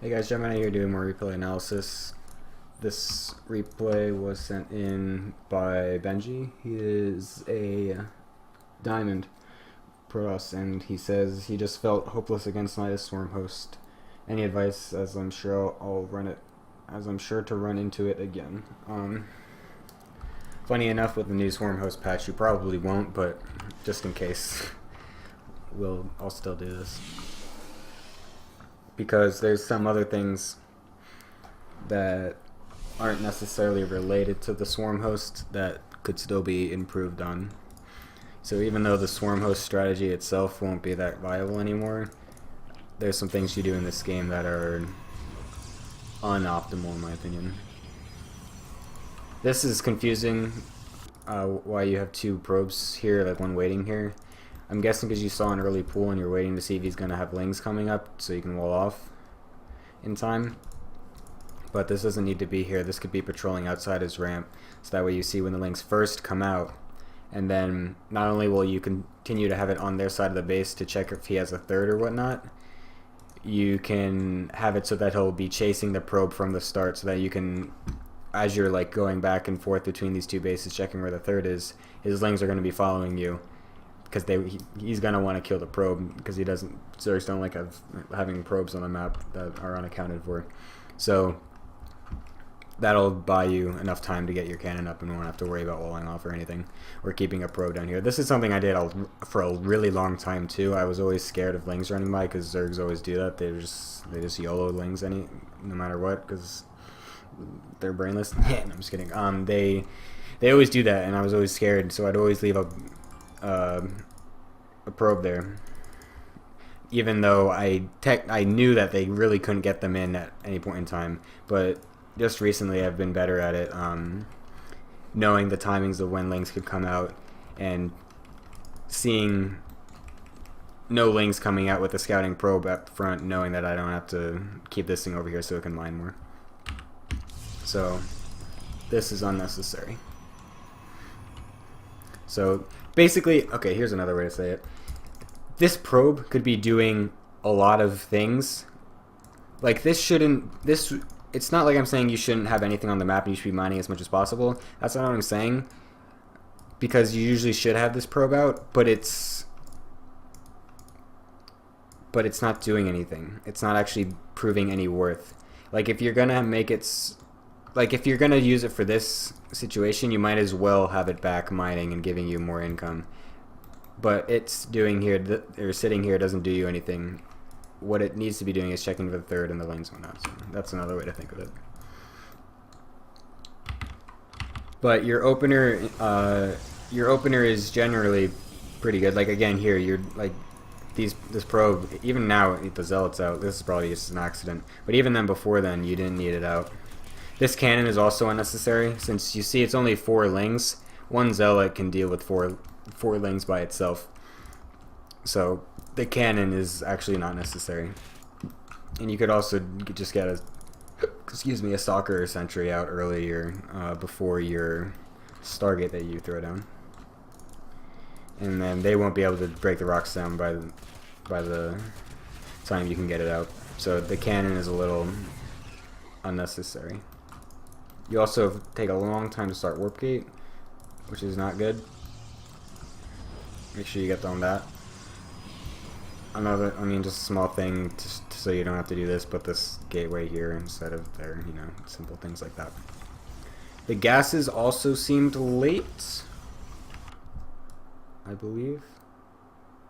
Hey guys, Gemini here doing more replay analysis. This replay was sent in by Benji. He is a diamond pro us, and he says he just felt hopeless against Nidus Swarm Host. Any advice? As I'm sure I'll run it, as I'm sure to run into it again. Funny enough, with the new Swarm Host patch, you probably won't, but just in case, I'll still do this. Because there's some other things that aren't necessarily related to the Swarm Host that could still be improved on. So even though the Swarm Host strategy itself won't be that viable anymore, there's some things you do in this game that are unoptimal in my opinion. This is confusing, why you have two probes here, like one waiting here. I'm guessing because you saw an early pool and you're waiting to see if he's going to have lings coming up so you can wall off in time. But this doesn't need to be here. This could be patrolling outside his ramp, so that way you see when the lings first come out, and then not only will you continue to have it on their side of the base to check if he has a third or whatnot, you can have it so that he'll be chasing the probe from the start, so that you can, as you're like going back and forth between these two bases checking where the third is, his lings are going to be following you. Because he's gonna want to kill the probe, because Zergs don't like having probes on the map that are unaccounted for. So that'll buy you enough time to get your cannon up and won't have to worry about walling off or anything, or keeping a probe down here. This is something I did for a really long time too. I was always scared of lings running by, because Zergs always do that. They just YOLO lings no matter what, because they're brainless. I'm just kidding. They always do that, and I was always scared, so I'd always leave a probe there, even though I knew that they really couldn't get them in at any point in time. But just recently I've been better at it, knowing the timings of when lings could come out, and seeing no lings coming out with a scouting probe up front, knowing that I don't have to keep this thing over here so it can mine more. So this is unnecessary. So basically, okay, here's another way to say it. This probe could be doing a lot of things. Like it's not like I'm saying you shouldn't have anything on the map and you should be mining as much as possible. That's not what I'm saying. Because you usually should have this probe out, but it's not doing anything. It's not actually proving any worth. Like if you're gonna if you're gonna use it for this situation, you might as well have it back mining and giving you more income. But it's doing here, or sitting here, doesn't do you anything. What it needs to be doing is checking for the third and the lings went out. So that's another way to think of it. But your opener is generally pretty good. Like again here, you're like this probe. Even now, the zealot's out. This is probably just an accident. But even then, before then, you didn't need it out. This cannon is also unnecessary, since you see it's only 4 lings. One zealot can deal with four lings by itself. So the cannon is actually not necessary. And you could also just get a stalker or sentry out earlier, before your Stargate that you throw down. And then they won't be able to break the rocks down by the time you can get it out. So the cannon is a little unnecessary. You also take a long time to start warp gate, which is not good. Make sure you get on that. Just a small thing so you don't have to do this, put this gateway here instead of there, simple things like that. The gases also seemed late, I believe.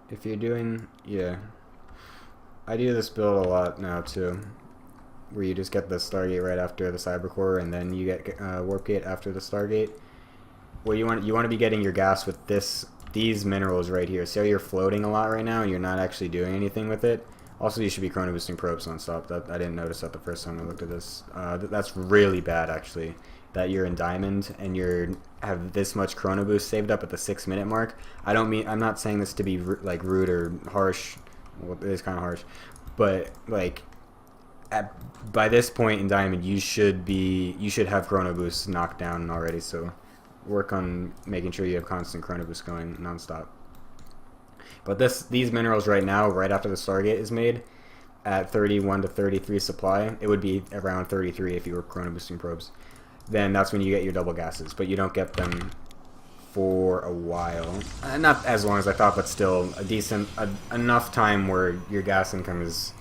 If you're doing, yeah. I do this build a lot now too, where you just get the Stargate right after the Cybercore, and then you get Warp Gate after the Stargate. Well, you want to be getting your gas with these minerals right here. See how you're floating a lot right now and you're not actually doing anything with it? Also, you should be chrono boosting probes non-stop. I didn't notice that the first time I looked at this. That's really bad, actually. That you're in diamond and have this much chrono boost saved up at the 6-minute mark. I'm not saying this to be like rude or harsh. Well, it is kind of harsh, but like by this point in diamond, you should have chrono boost knocked down already. So work on making sure you have constant chrono boost going non-stop. But these minerals right now, right after the Stargate is made, at 31 to 33 supply, it would be around 33 if you were chrono boosting probes. Then that's when you get your double gases, but you don't get them for a while. Not as long as I thought, but still a decent, enough time where your gas income is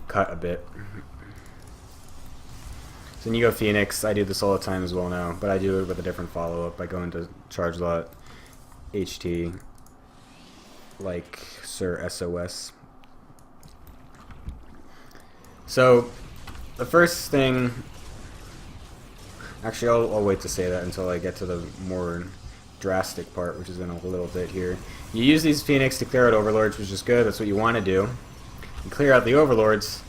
cut a bit. So when you go Phoenix, I do this all the time as well now, but I do it with a different follow-up by going to charge lot HT, like Sir SOS. So the first thing, actually I'll wait to say that until I get to the more drastic part, which is in a little bit here. You use these Phoenix to clear out overlords, which is good, that's what you want to do. You clear out the overlords,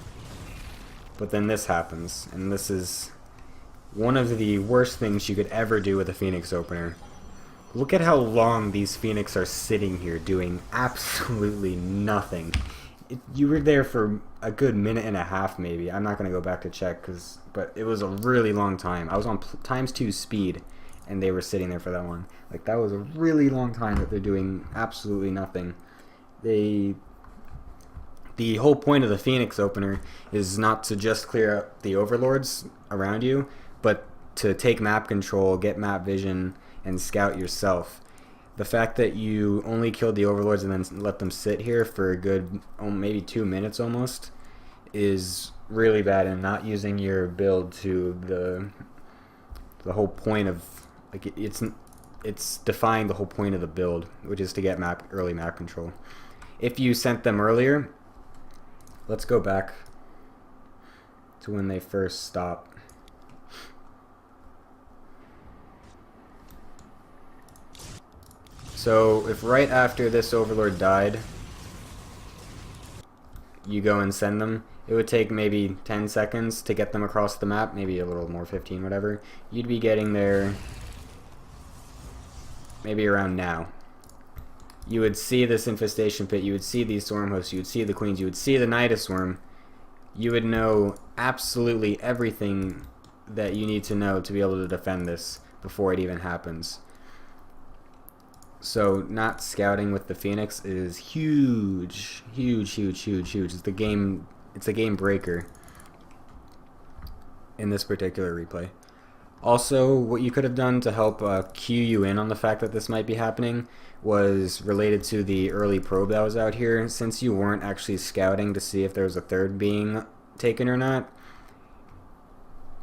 but then this happens, and this is one of the worst things you could ever do with a Phoenix opener. Look at how long these Phoenix are sitting here doing absolutely nothing. You were there for a good minute and a half, maybe. I'm not going to go back to check, but it was a really long time. I was on ×2 speed, and they were sitting there for that long. Like, that was a really long time that they're doing absolutely nothing. The whole point of the Phoenix opener is not to just clear out the overlords around you, but to take map control, get map vision, and scout yourself. The fact that you only killed the overlords and then let them sit here for a good, maybe 2 minutes almost, is really bad, and not using your build to the whole point of, like, it's defying the whole point of the build, which is to get early map control. If you sent them earlier, let's go back to when they first stopped. So if right after this overlord died, you go and send them, it would take maybe 10 seconds to get them across the map, maybe a little more, 15, whatever. You'd be getting there maybe around now. You would see this infestation pit, you would see these swarm hosts, you would see the queens, you would see the Nidus Swarm. You would know absolutely everything that you need to know to be able to defend this before it even happens. So not scouting with the Phoenix is huge, huge, huge, huge, huge. It's a game breaker in this particular replay. Also, what you could have done to help cue you in on the fact that this might be happening was related to the early probe that was out here. Since you weren't actually scouting to see if there was a third being taken or not,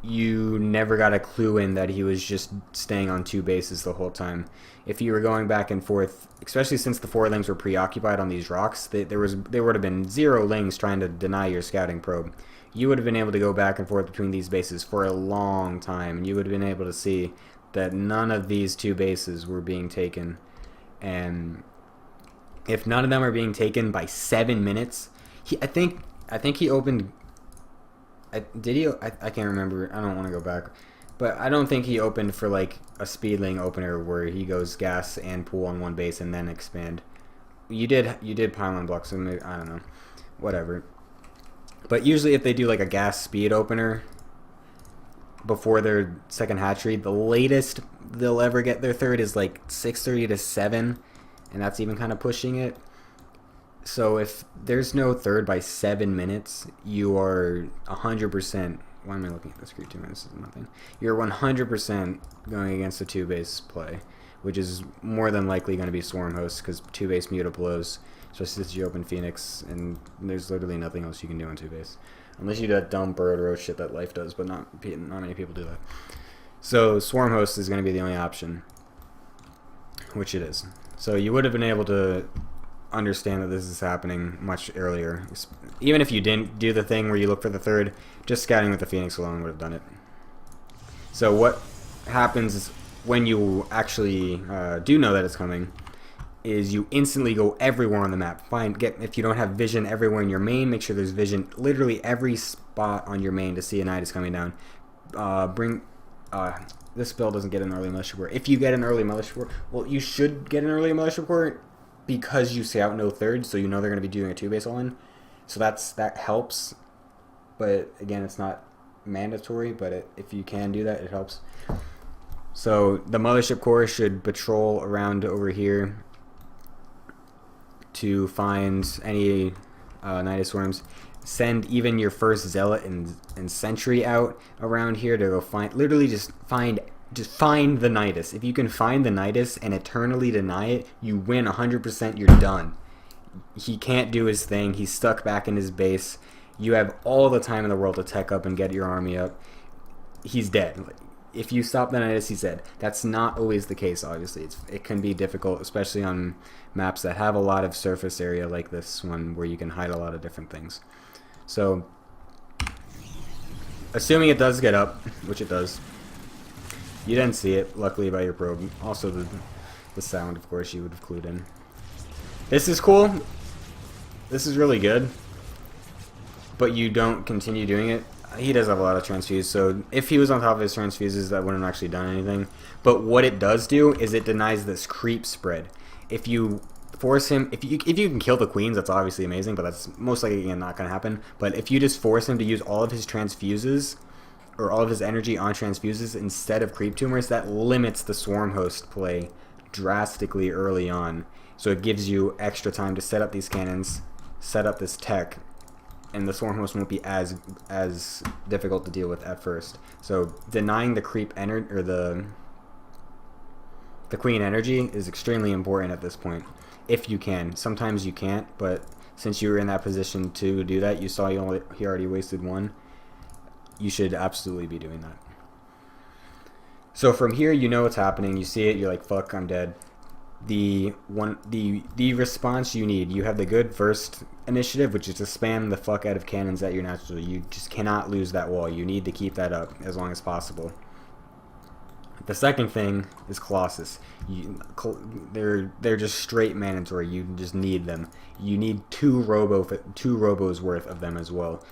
you never got a clue in that he was just staying on 2 bases the whole time. If you were going back and forth, especially since the 4 lings were preoccupied on these rocks, there would have been 0 lings trying to deny your scouting probe. You would have been able to go back and forth between these bases for a long time, and you would have been able to see that none of these 2 bases were being taken. And if none of them are being taken by 7 minutes, I think he opened. Did he? I can't remember. I don't want to go back, but I don't think he opened for like a speedling opener where he goes gas and pool on 1 base and then expand. You did pylon block, so maybe, I don't know, whatever. But usually if they do like a gas speed opener before their second hatchery, the latest they'll ever get their third is like 6:30 to 7, and that's even kind of pushing it. So if there's no third by 7 minutes, you are 100%. Why am I looking at the screen? 2 minutes is nothing. You're 100% going against a 2-base play, which is more than likely going to be swarm hosts because 2-base mutaplos, especially since you open Phoenix, and there's literally nothing else you can do on 2-base. Unless you do that dumb bird row shit that Life does, but not many people do that. So swarm host is going to be the only option, which it is. So you would have been able to understand that this is happening much earlier. Even if you didn't do the thing where you look for the third, just scouting with the Phoenix alone would have done it. So what happens when you actually do know that it's coming is you instantly go everywhere on the map. If you don't have vision everywhere in your main, make sure there's vision literally every spot on your main to see a Nidus coming down. This spell doesn't get an early militia report. If you get an early militia report, well, you should get an early militia report because you scout no third, so you know they're going to be doing a 2-base all-in. So that helps, but again, it's not mandatory, but if you can do that, it helps. So the Mothership Corps should patrol around over here to find any Nidus Swarms. Send even your first Zealot and Sentry out around here to go find, literally just find the Nidus. If you can find the Nidus and eternally deny it, you win 100%, you're done. He can't do his thing, he's stuck back in his base. You have all the time in the world to tech up and get your army up. He's dead. If you stop the Nidus, he's dead. That's not always the case, obviously. It can be difficult, especially on maps that have a lot of surface area like this one, where you can hide a lot of different things. So, assuming it does get up, which it does, you didn't see it, luckily, by your probe. Also, the sound, of course, you would have clued in. This is cool. This is really good. But you don't continue doing it. He does have a lot of transfuse, so if he was on top of his transfuses, that wouldn't have actually done anything. But what it does do is it denies this creep spread. If you force him, if you can kill the queens, that's obviously amazing, but that's most likely again not going to happen. But if you just force him to use all of his transfuses, or all of his energy on transfuses instead of creep tumors, that limits the swarm host play drastically early on. So it gives you extra time to set up these cannons, set up this tech, and the swarm host won't be as difficult to deal with at first. So denying the creep energy, or the queen energy, is extremely important at this point. If you can. Sometimes you can't, but since you were in that position to do that, you saw he already wasted one. You should absolutely be doing that. So from here, you know what's happening. You see it. You're like, "Fuck, I'm dead." The response you need. You have the good first initiative, which is to spam the fuck out of cannons at your natural. You just cannot lose that wall. You need to keep that up as long as possible. The second thing is Colossus. They're just straight mandatory. You just need them. You need two robos worth of them as well.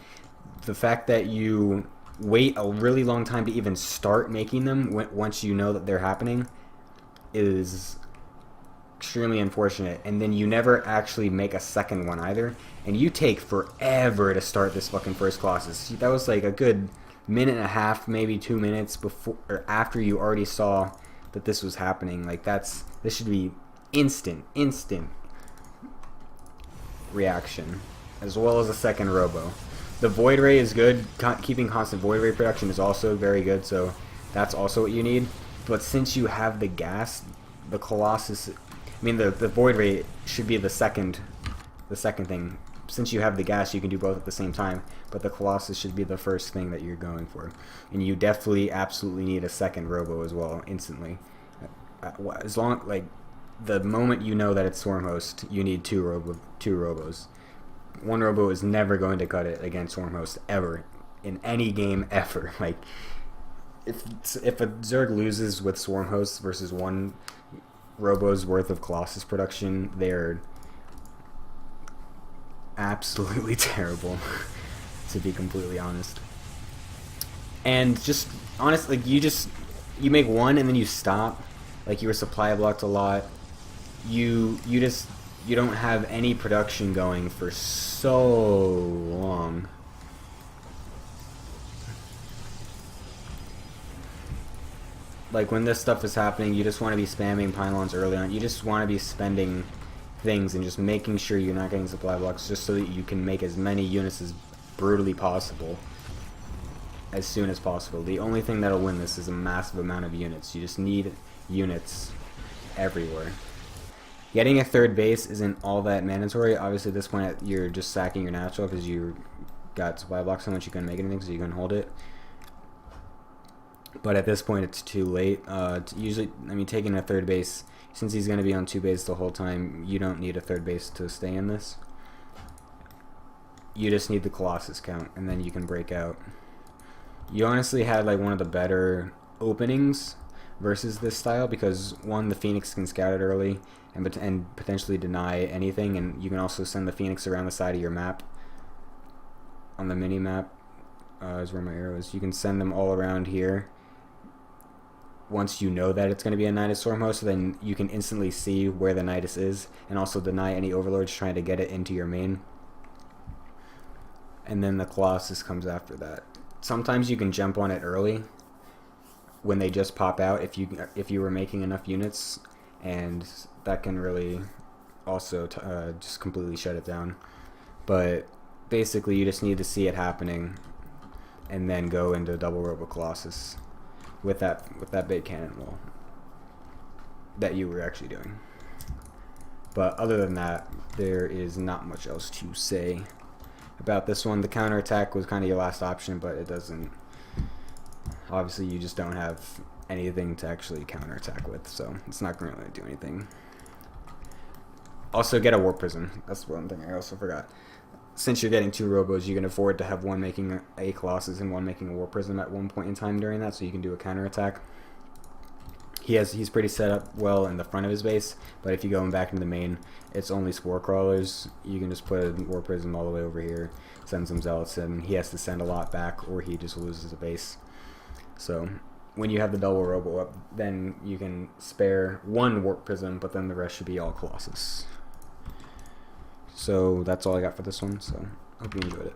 The fact that you wait a really long time to even start making them once you know that they're happening is extremely unfortunate, and then you never actually make a second one either, and you take forever to start this fucking first Colossus. That was like a good minute and a half, maybe 2 minutes before or after you already saw that this was happening. Like this should be instant reaction, as well as a second robo. The Void Ray is good. Keeping constant Void Ray production is also very good, so that's also what you need. But since you have the gas, the Colossus, I mean, the Void Ray should be the second thing. Since you have the gas, you can do both at the same time, but the Colossus should be the first thing that you're going for. And you definitely, absolutely need a second robo as well, instantly. As long, like, the moment you know that it's Swarm Host, you need two robos. One robo is never going to cut it against Swarm Host, ever. In any game, ever. Like, if a Zerg loses with Swarm Hosts versus one robo's worth of Colossus production, they're absolutely terrible, to be completely honest. And just honestly, like, you make one and then you stop. Like, you were supply blocked a lot. You don't have any production going for so long. Like, when this stuff is happening, you just want to be spamming pylons early on. You just want to be spending things and just making sure you're not getting supply blocks, just so that you can make as many units as brutally possible as soon as possible. The only thing that'll win this is a massive amount of units. You just need units everywhere. Getting a third base isn't all that mandatory. Obviously, at this point, you're just sacking your natural because you got supply blocks so much you couldn't make anything, so you couldn't hold it. But at this point, it's too late. Usually, I mean, taking a third base, since he's going to be on 2 bases the whole time, you don't need a third base to stay in this. You just need the Colossus count, and then you can break out. You honestly had like one of the better openings versus this style, because one, the Phoenix can scout it early and potentially deny anything, and you can also send the Phoenix around the side of your map. On the mini map is where my arrow is. You can send them all around here. Once you know that it's going to be a Nidus Swarm Host, then you can instantly see where the Nidus is, and also deny any Overlords trying to get it into your main. And then the Colossus comes after that. Sometimes you can jump on it early when they just pop out if you were making enough units, and that can really also just completely shut it down. But basically, you just need to see it happening, and then go into double Robo Colossus with that big cannon wall that you were actually doing. But other than that, there is not much else to say about this one. The counterattack was kind of your last option, but it doesn't. Obviously, you just don't have anything to actually counterattack with, so it's not going to really do anything. Also, get a Warp Prism. That's one thing I also forgot. Since you're getting 2 Robos, you can afford to have one making a Colossus and one making a Warp Prism at one point in time during that, so you can do a counterattack. He's pretty set up well in the front of his base, but if you go back into the main, it's only Spore Crawlers. You can just put a Warp Prism all the way over here, send some Zealots in. He has to send a lot back, or he just loses a base. So when you have the double Robo up, then you can spare 1 Warp Prism, but then the rest should be all Colossus. So that's all I got for this one, so hope you enjoyed it.